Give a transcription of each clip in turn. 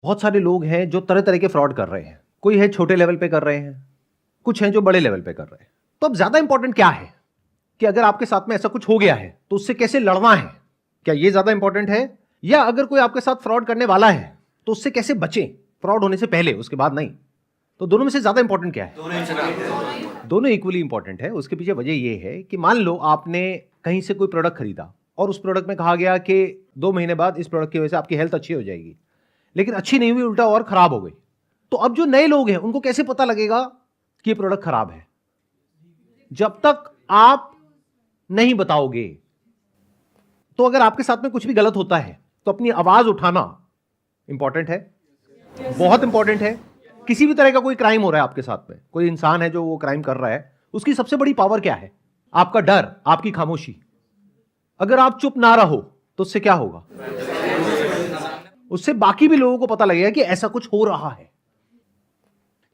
बहुत सारे लोग हैं जो तरह तरह के फ्रॉड कर रहे हैं। कोई है छोटे लेवल पे कर रहे हैं, कुछ हैं जो बड़े लेवल पे कर रहे हैं। तो अब ज्यादा इंपॉर्टेंट क्या है कि अगर आपके साथ में ऐसा कुछ हो गया है तो उससे कैसे लड़ना है, क्या ये ज्यादा इंपॉर्टेंट है? या अगर कोई आपके साथ फ्रॉड करने वाला है तो उससे कैसे बचें, फ्रॉड होने से पहले, उसके बाद नहीं? तो दोनों में से ज्यादा इंपॉर्टेंट क्या है? दोनों इक्वली इंपॉर्टेंट है। उसके पीछे वजह यह है कि मान लो आपने कहीं से कोई प्रोडक्ट खरीदा और उस प्रोडक्ट में कहा गया कि 2 महीने बाद इस प्रोडक्ट की वजह से आपकी हेल्थ अच्छी हो जाएगी, लेकिन अच्छी नहीं हुई, उल्टा और खराब हो गई। तो अब जो नए लोग हैं उनको कैसे पता लगेगा कि ये प्रोडक्ट खराब है? जब तक आप नहीं बताओगे। तो अगर आपके साथ में कुछ भी गलत होता है तो अपनी आवाज उठाना इंपॉर्टेंट है, बहुत इंपॉर्टेंट है। किसी भी तरह का कोई क्राइम हो रहा है आपके साथ में, कोई इंसान है जो वो क्राइम कर रहा है, उसकी सबसे बड़ी पावर क्या है? आपका डर, आपकी खामोशी। अगर आप चुप ना रहो तो उससे क्या होगा? उससे बाकी भी लोगों को पता लगेगा कि ऐसा कुछ हो रहा है।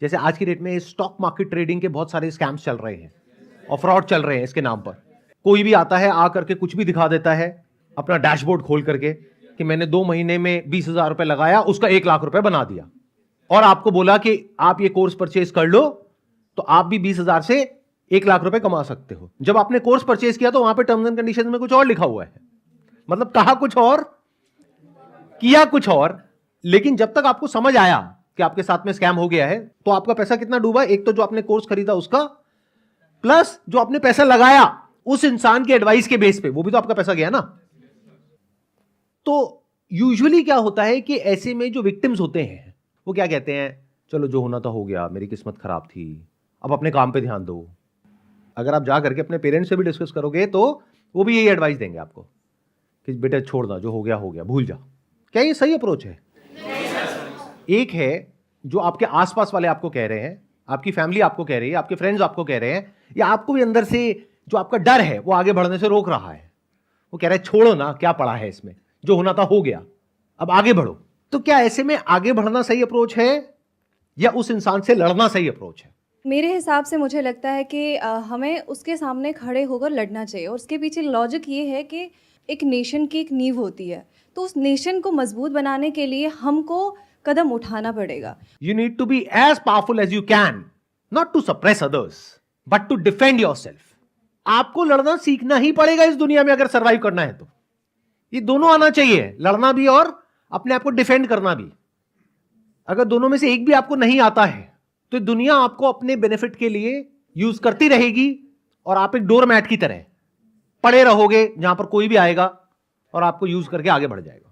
जैसे आज की डेट में स्टॉक मार्केट ट्रेडिंग के बहुत सारे स्कैम्स चल रहे हैं और फ्रॉड चल रहे हैं इसके नाम पर। कोई भी आता है, आ करके कुछ भी दिखा देता है अपना डैशबोर्ड खोल करके कि मैंने 2 महीने में 20,000 रुपए लगाया, उसका 1 लाख रुपए बना दिया, और आपको बोला कि आप ये कोर्स परचेज कर लो तो आप भी 20,000 से 1 लाख रुपए कमा सकते हो। जब आपने कोर्स परचेज किया तो वहां पे टर्म्स एंड कंडीशन में कुछ और लिखा हुआ है, मतलब कहा कुछ और, किया कुछ और। लेकिन जब तक आपको समझ आया कि आपके साथ में स्कैम हो गया है तो आपका पैसा कितना डूबा? एक तो जो आपने कोर्स खरीदा उसका, प्लस जो आपने पैसा लगाया उस इंसान के एडवाइस के बेस पे, वो भी तो आपका पैसा गया ना। तो यूजुअली क्या होता है कि ऐसे में जो विक्टिम्स होते हैं वो क्या कहते हैं, चलो जो होना था हो गया, मेरी किस्मत खराब थी, अब अपने काम पे ध्यान दो। अगर आप जा करके अपने पेरेंट्स से भी डिस्कस करोगे तो वो भी यही एडवाइस देंगे आपको कि बेटा छोड़ना, जो हो गया, भूल जा। क्या ये सही अप्रोच है? एक है जो आपके आसपास वाले आपको कह रहे हैं, आपकी फैमिली आपको कह रही है, आपके फ्रेंड्स आपको कह रहे हैं, या आपको भी अंदर से जो आपका डर है वो आगे बढ़ने से रोक रहा है। वो कह रहा है छोड़ो ना, क्या पड़ा है इसमें, जो होना था हो गया, अब आगे बढ़ो। तो क्या ऐसे में आगे बढ़ना सही अप्रोच है या उस इंसान से लड़ना सही अप्रोच है? मेरे हिसाब से मुझे लगता है कि हमें उसके सामने खड़े होकर लड़ना चाहिए, और उसके पीछे लॉजिक ये है कि एक नेशन की एक नींव होती है, तो उस नेशन को मजबूत बनाने के लिए हमको कदम उठाना पड़ेगा। You need to be as powerful as you can, not to suppress others, but to defend yourself. आपको लड़ना सीखना ही पड़ेगा इस दुनिया में अगर सरवाइव करना है तो। ये दोनों आना चाहिए, लड़ना भी और अपने आप को डिफेंड करना भी। अगर दोनों में से एक भी आपको नहीं आता है तो दुनिया आपको अपने बेनिफिट के लिए यूज करती रहेगी और आप एक डोरमैट की तरह पड़े रहोगे जहां पर कोई भी आएगा और आपको यूज करके आगे बढ़ जाएगा।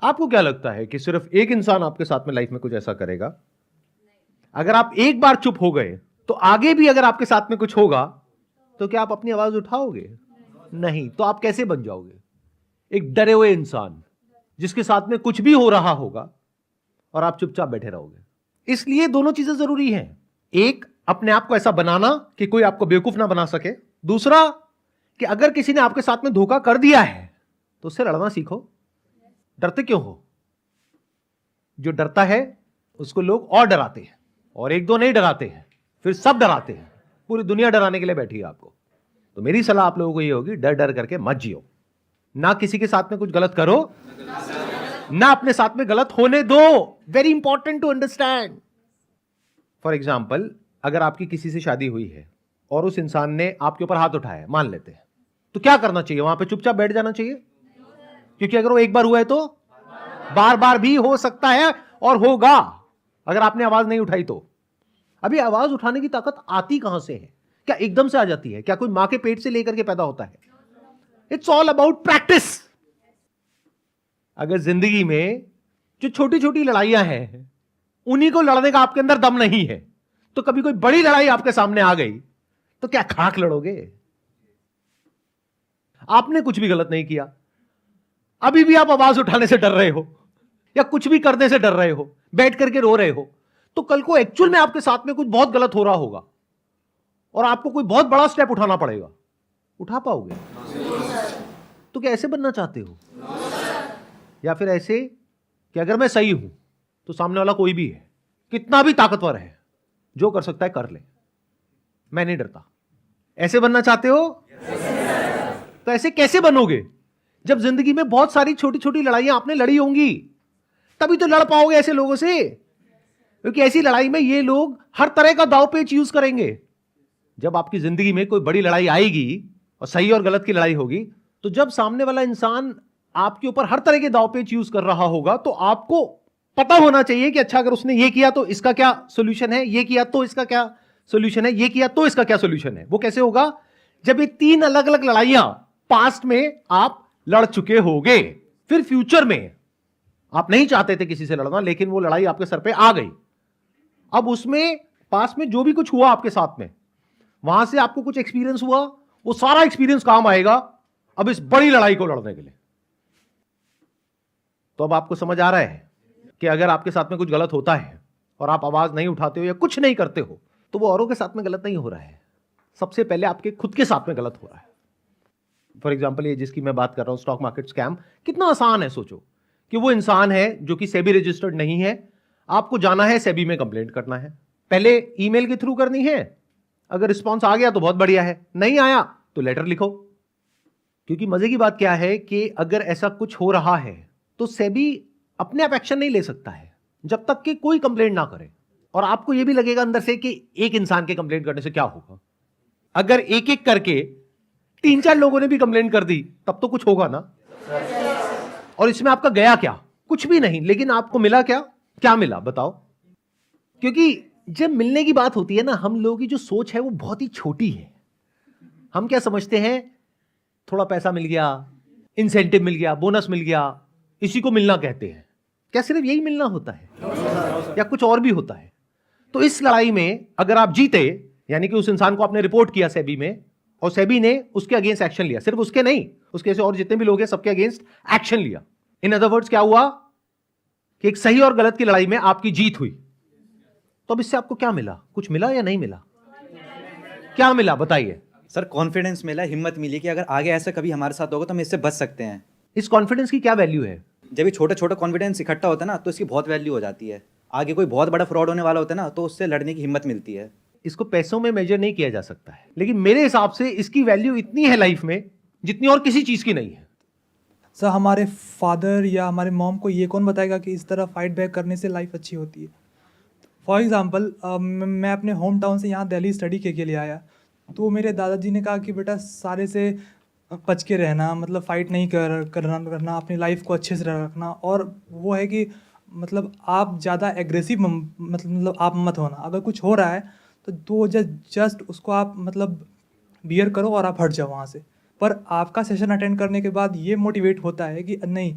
आपको क्या लगता है कि सिर्फ एक इंसान आपके साथ में लाइफ में कुछ ऐसा करेगा? अगर आप एक बार चुप हो गए तो आगे भी अगर आपके साथ में कुछ होगा तो क्या आप अपनी आवाज उठाओगे? नहीं। तो आप कैसे बन जाओगे? एक डरे हुए इंसान जिसके साथ में कुछ भी हो रहा होगा और आप चुपचाप बैठे रहोगे। इसलिए दोनों चीजें जरूरी हैं। एक, अपने आप को ऐसा बनाना कि कोई आपको बेवकूफ ना बना सके। दूसरा, कि अगर किसी ने आपके साथ में धोखा कर दिया है तो उससे लड़ना सीखो। डरते क्यों हो? जो डरता है उसको लोग और डराते हैं, और एक दो नहीं डराते हैं, फिर सब डराते हैं। पूरी दुनिया डराने के लिए बैठी है आपको। तो मेरी सलाह आप लोगों को ये होगी, डर डर करके मत जियो। ना किसी के साथ में कुछ गलत करो, ना अपने साथ में गलत होने दो। Very important to understand. For example, अगर आपकी किसी से शादी हुई है और उस इंसान ने आपके ऊपर हाथ उठाया, मान लेते हैं, तो क्या करना चाहिए? वहां पे चुपचाप बैठ जाना चाहिए? क्योंकि अगर वो एक बार हुआ है तो बार बार भी हो सकता है और होगा अगर आपने आवाज नहीं उठाई तो। अभी आवाज उठाने की ताकत आती कहां से है? क्या एकदम से आ जाती है? क्या कोई मां के पेट से लेकर के पैदा होता है? It's all about practice. अगर जिंदगी में जो छोटी छोटी लड़ाइयां हैं उन्हीं को लड़ने का आपके अंदर दम नहीं है, तो कभी कोई बड़ी लड़ाई आपके सामने आ गई तो क्या खाक लड़ोगे? आपने कुछ भी गलत नहीं किया, अभी भी आप आवाज उठाने से डर रहे हो या कुछ भी करने से डर रहे हो, बैठ करके रो रहे हो, तो कल को एक्चुअल में आपके साथ में कुछ बहुत गलत हो रहा होगा और आपको कोई बहुत बड़ा स्टेप उठाना पड़ेगा। उठा पाओगे? तो क्या ऐसे बनना चाहते हो, या फिर ऐसे कि अगर मैं सही हूं तो सामने वाला कोई भी है, कितना भी ताकतवर है, जो कर सकता है कर ले, मैं नहीं डरता? ऐसे बनना चाहते हो? तो ऐसे कैसे बनोगे जब जिंदगी में बहुत सारी छोटी छोटी लड़ाइयां आपने लड़ी होंगी? तभी तो लड़ पाओगे ऐसे लोगों से, क्योंकि ऐसी लड़ाई में ये लोग हर तरह का दाव पेच यूज करेंगे। जब आपकी जिंदगी में कोई बड़ी लड़ाई आएगी और सही और गलत की लड़ाई होगी, तो जब सामने वाला इंसान आपके ऊपर हर तरह के दाव पेच यूज कर रहा होगा, तो आपको पता होना चाहिए कि अच्छा अगर उसने ये किया तो इसका क्या सोल्यूशन है, ये किया तो इसका क्या सोल्यूशन है, ये किया तो इसका क्या सोल्यूशन है। वो कैसे होगा? जब ये 3 अलग अलग लड़ाइयां पास्ट में आप लड़ चुके होगे, फिर फ्यूचर में आप नहीं चाहते थे किसी से लड़ना, लेकिन वो लड़ाई आपके सर पे आ गई। अब उसमें पास्ट में जो भी कुछ हुआ आपके साथ में, वहां से आपको कुछ एक्सपीरियंस हुआ, वो सारा एक्सपीरियंस काम आएगा अब इस बड़ी लड़ाई को लड़ने के लिए। तो अब आपको समझ आ रहा है कि अगर आपके साथ में कुछ गलत होता है और आप आवाज नहीं उठाते हो या कुछ नहीं करते हो, तो वो औरों के साथ में गलत नहीं हो रहा है, सबसे पहले आपके खुद के साथ में गलत हो रहा है। फॉर एग्जाम्पल, ये जिसकी मैं बात कर रहा हूं, स्टॉक मार्केट स्कैम, कितना आसान है। सोचो कि वो इंसान है जो कि सेबी रजिस्टर्ड नहीं है, आपको जाना है सेबी में कंप्लेंट करना है। पहले ईमेल के थ्रू करनी है, अगर रिस्पॉन्स आ गया तो बहुत बढ़िया है, नहीं आया तो लेटर लिखो। क्योंकि मजे की बात क्या है कि अगर ऐसा कुछ हो रहा है तो सेबी अपने आप एक्शन नहीं ले सकता है जब तक कि कोई कंप्लेंट ना करे। और आपको यह भी लगेगा अंदर से कि एक इंसान के कंप्लेंट करने से क्या होगा। अगर एक एक करके 3-4 लोगों ने भी कंप्लेंट कर दी तब तो कुछ होगा ना। और इसमें आपका गया क्या? कुछ भी नहीं। लेकिन आपको मिला क्या? क्या मिला बताओ? क्योंकि जब मिलने की बात होती है ना, हम लोगों की जो सोच है वो बहुत ही छोटी है। हम क्या समझते हैं, थोड़ा पैसा मिल गया, इंसेंटिव मिल गया, बोनस मिल गया, इसी को मिलना कहते हैं। क्या सिर्फ यही मिलना होता है या कुछ और भी होता है? तो इस लड़ाई में अगर आप जीते, यानी कि उस इंसान को आपने रिपोर्ट किया सेबी में और सेबी ने उसके अगेंस्ट एक्शन लिया, सिर्फ उसके नहीं, उसके से और जितने भी लोग हैं सबके अगेंस्ट एक्शन लिया। इन अदर वर्ड्स क्या हुआ कि एक सही और गलत की लड़ाई में आपकी जीत हुई। तो अब इससे आपको क्या मिला? कुछ मिला या नहीं मिला? क्या मिला बताइए? सर कॉन्फिडेंस मिला, हिम्मत मिली कि अगर आगे ऐसा कभी हमारे साथ होगा तो हम इससे बच सकते हैं। इस कॉन्फिडेंस की क्या वैल्यू है? जब ये छोटा छोटा कॉन्फिडेंस इकट्ठा होता है ना, तो इसकी बहुत वैल्यू हो जाती है। आगे कोई बहुत बड़ा फ्रॉड होने वाला होता है ना, तो उससे लड़ने की हिम्मत मिलती है। इसको पैसों में मेजर नहीं किया जा सकता है, लेकिन मेरे हिसाब से इसकी वैल्यू इतनी है लाइफ में जितनी और किसी चीज की नहीं है। सर हमारे फादर या हमारे मॉम को ये कौन बताएगा कि इस तरह फाइट बैक करने से लाइफ अच्छी होती है। फॉर एग्ज़ाम्पल मैं अपने होम टाउन से यहाँ दिल्ली स्टडी के लिए आया, तो मेरे दादाजी ने कहा कि बेटा सारे से बच के रहना, मतलब फ़ाइट नहीं करना, अपनी लाइफ को अच्छे से रखना। और वो है कि मतलब आप ज़्यादा एग्रेसिव मतलब आप मत होना। अगर कुछ हो रहा है तो जस्ट उसको आप मतलब बियर करो और आप हट जाओ वहाँ से। पर आपका सेशन अटेंड करने के बाद ये मोटिवेट होता है कि नहीं,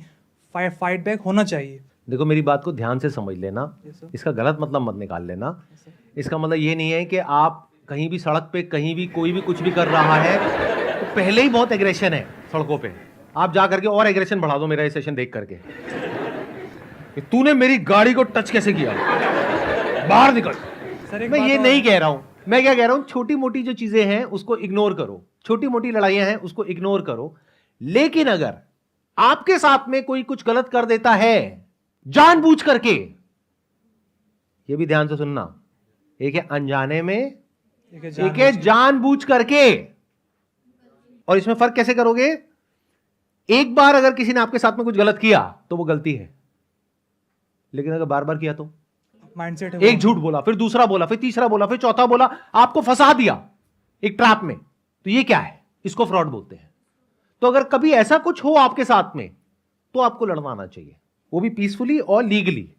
फाइट बैक होना चाहिए। देखो मेरी बात को ध्यान से समझ लेना, इसका गलत मतलब मत निकाल लेना। इसका मतलब ये नहीं है कि आप कहीं भी सड़क पे कहीं भी कोई भी कुछ भी कर रहा है तो पहले ही बहुत एग्रेशन है सड़कों पे, आप जा करके और एग्रेशन बढ़ा दो मेरा ये सेशन देख करके कि तूने मेरी गाड़ी को टच कैसे किया, बाहर निकल। मैं ये नहीं कह रहा हूं, मैं क्या कह रहा हूं, छोटी मोटी जो चीजें हैं उसको इग्नोर करो, छोटी मोटी लड़ाइयां हैं उसको इग्नोर करो। लेकिन अगर आपके साथ में कोई कुछ गलत कर देता है जानबूझ करके, ये भी ध्यान से सुनना, एक है अनजाने में, एक है जानबूझ करके। और इसमें फर्क कैसे करोगे? एक बार अगर किसी ने आपके साथ में कुछ गलत किया तो वो गलती है, लेकिन अगर बार बार किया तो माइंडसेट है। एक झूठ बोला, फिर दूसरा बोला, फिर तीसरा बोला, फिर चौथा बोला, आपको फंसा दिया एक ट्रैप में, तो ये क्या है? इसको फ्रॉड बोलते हैं। तो अगर कभी ऐसा कुछ हो आपके साथ में तो आपको लड़ना आना चाहिए, वो भी पीसफुली और legally.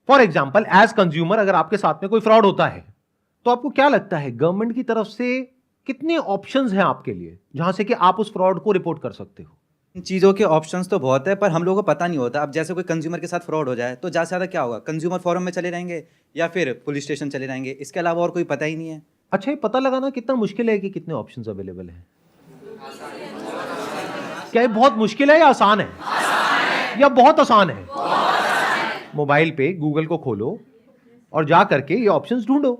For example, as consumer अगर आपके साथ में कोई फ्रॉड होता है तो आपको क्या लगता है गवर्नमेंट की तरफ से कितने ऑप्शंस हैं आपके लिए जहां से कि आप उस फ्रॉड को रिपोर्ट कर सकते हो? इन चीज़ों के ऑप्शंस तो बहुत है, पर हम लोगों को पता नहीं होता। अब जैसे कोई कंज्यूमर के साथ फ्रॉड हो जाए तो ज़्यादा से ज़्यादा क्या होगा, कंज्यूमर फोरम में चले जाएंगे या फिर पुलिस स्टेशन चले जाएंगे, इसके अलावा और कोई पता ही नहीं है। अच्छा, ये पता लगाना कितना मुश्किल है कि कितने ऑप्शंस अवेलेबल हैं? क्या ये बहुत मुश्किल है या आसान है? या बहुत आसान है? मोबाइल पे गूगल को खोलो और जा करके ये ऑप्शंस ढूंढो।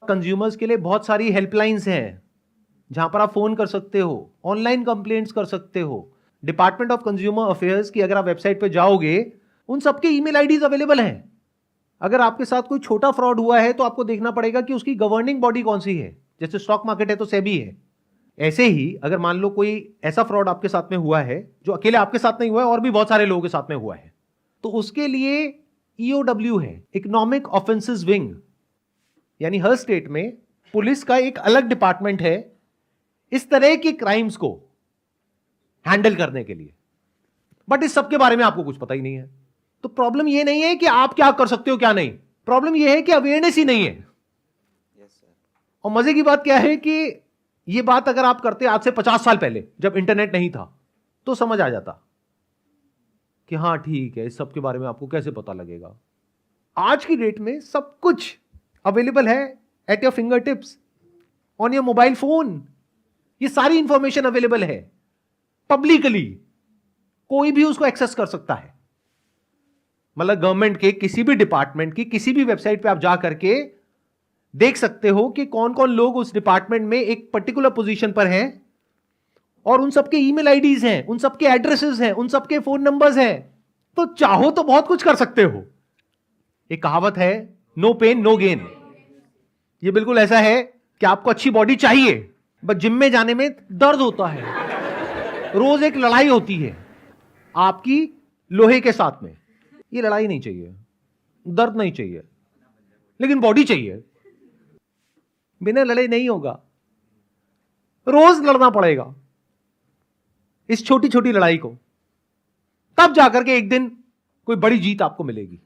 कंज्यूमर्स के लिए बहुत सारी हेल्पलाइंस हैं जहां पर आप फोन कर सकते हो, ऑनलाइन कंप्लेंट्स कर सकते हो। डिपार्टमेंट ऑफ कंज्यूमर अफेयर्स की अगर आप वेबसाइट पे जाओगे, उन सबके ईमेल आईडीज अवेलेबल हैं। अगर आपके साथ कोई छोटा फ्रॉड हुआ है तो आपको देखना पड़ेगा कि उसकी गवर्निंग बॉडी कौन सी है। जैसे स्टॉक मार्केट है तो सेबी है। ऐसे ही अगर मान लो कोई ऐसा फ्रॉड आपके साथ में हुआ है जो अकेले आपके साथ नहीं हुआ है और भी बहुत सारे लोगों के साथ में हुआ है, तो उसके लिए EOW है, इकोनॉमिक ऑफेंसेस विंग, यानी हर स्टेट में पुलिस का एक अलग डिपार्टमेंट है इस तरह के क्राइम्स को हैंडल करने के लिए। बट इस सब के बारे में आपको कुछ पता ही नहीं है। तो प्रॉब्लम यह नहीं है कि आप क्या कर सकते हो क्या नहीं, प्रॉब्लम यह है कि अवेयरनेस ही नहीं है। और मजे की बात क्या है कि यह बात अगर आप करते आज से 50 साल पहले, जब इंटरनेट नहीं था, तो समझ आ जाता कि हां ठीक है, इस सब के बारे में आपको कैसे पता लगेगा। आज की डेट में सब कुछ अवेलेबल है at your finger tips, on your mobile phone. ये सारी इंफॉर्मेशन अवेलेबल है पब्लिकली, कोई भी उसको एक्सेस कर सकता है। मतलब गवर्नमेंट के किसी भी डिपार्टमेंट की किसी भी वेबसाइट पे आप जा करके देख सकते हो कि कौन कौन लोग उस डिपार्टमेंट में एक पर्टिकुलर पोजीशन पर हैं, और उन सबके ईमेल आईडीज हैं, उन सबके एड्रेसेस हैं, उन सबके फोन नंबर्स हैं। तो चाहो तो बहुत कुछ कर सकते हो। एक कहावत है, नो पेन नो गेन। ये बिल्कुल ऐसा है कि आपको अच्छी बॉडी चाहिए, बट जिम में जाने में दर्द होता है, रोज एक लड़ाई होती है आपकी लोहे के साथ में। ये लड़ाई नहीं चाहिए, दर्द नहीं चाहिए, लेकिन बॉडी चाहिए। बिना लड़े नहीं होगा, रोज लड़ना पड़ेगा इस छोटी छोटी लड़ाई को, तब जाकर के एक दिन कोई बड़ी जीत आपको मिलेगी।